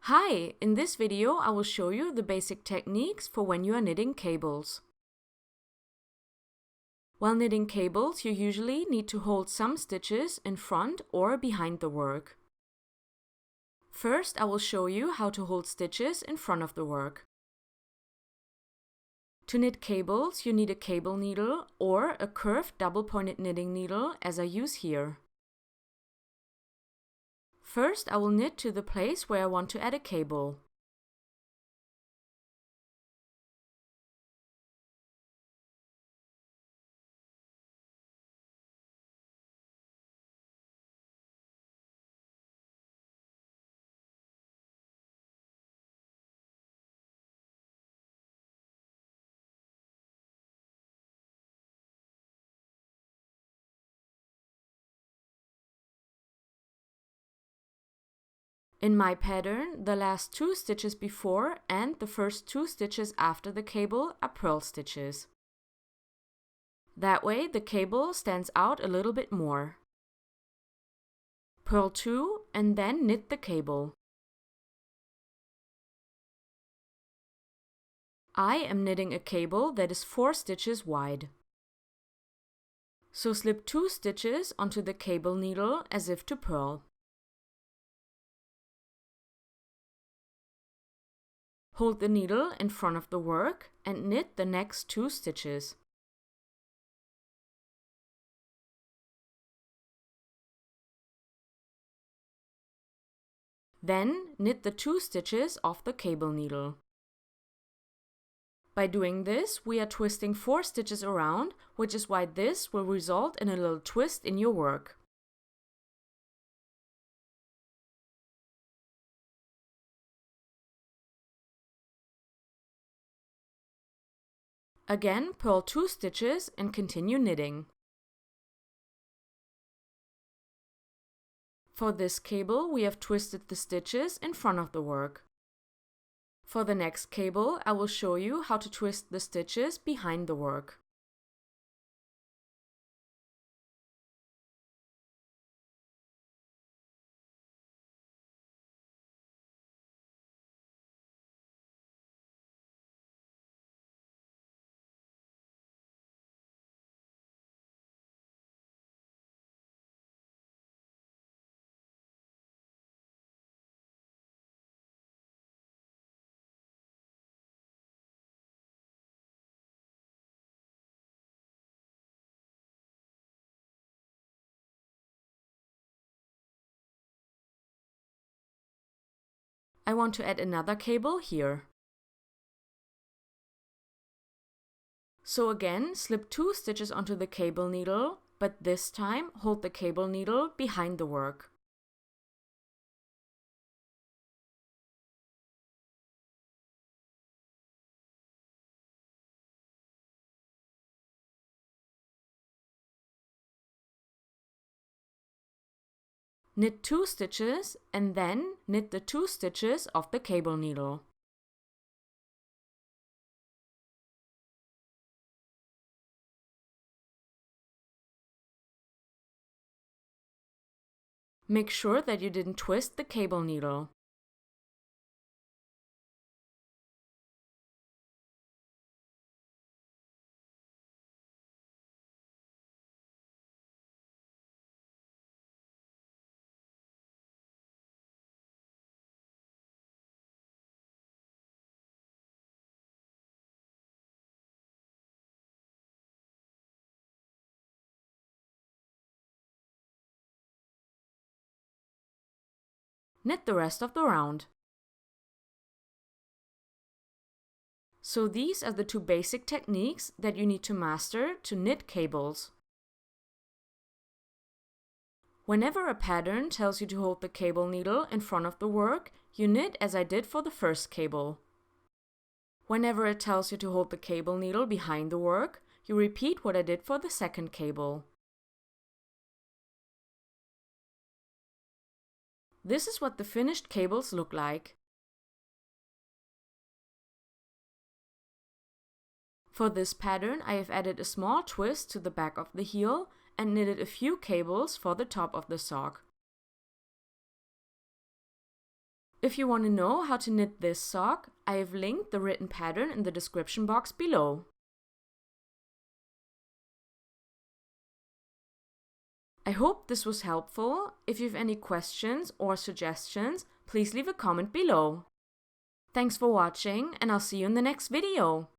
Hi! In this video I will show you the basic techniques for when you are knitting cables. While knitting cables, you usually need to hold some stitches in front or behind the work. First, I will show you how to hold stitches in front of the work. To knit cables, you need a cable needle or a curved double-pointed knitting needle as I use here. First, I will knit to the place where I want to add a cable. In my pattern, the last 2 stitches before and the first 2 stitches after the cable are purl stitches. That way the cable stands out a little bit more. Purl 2 and then knit the cable. I am knitting a cable that is 4 stitches wide. So slip 2 stitches onto the cable needle as if to purl. Hold the needle in front of the work and knit the next 2 stitches. Then knit the 2 stitches off the cable needle. By doing this, we are twisting 4 stitches around, which is why this will result in a little twist in your work. Again, purl 2 stitches and continue knitting. For this cable, we have twisted the stitches in front of the work. For the next cable, I will show you how to twist the stitches behind the work. I want to add another cable here. So again, slip 2 stitches onto the cable needle, but this time hold the cable needle behind the work. Knit 2 stitches and then knit the 2 stitches of the cable needle. Make sure that you didn't twist the cable needle. Knit the rest of the round. So these are the 2 basic techniques that you need to master to knit cables. Whenever a pattern tells you to hold the cable needle in front of the work, you knit as I did for the first cable. Whenever it tells you to hold the cable needle behind the work, you repeat what I did for the second cable. This is what the finished cables look like. For this pattern, I have added a small twist to the back of the heel and knitted a few cables for the top of the sock. If you want to know how to knit this sock, I have linked the written pattern in the description box below. I hope this was helpful. If you have any questions or suggestions, please leave a comment below. Thanks for watching, and I'll see you in the next video.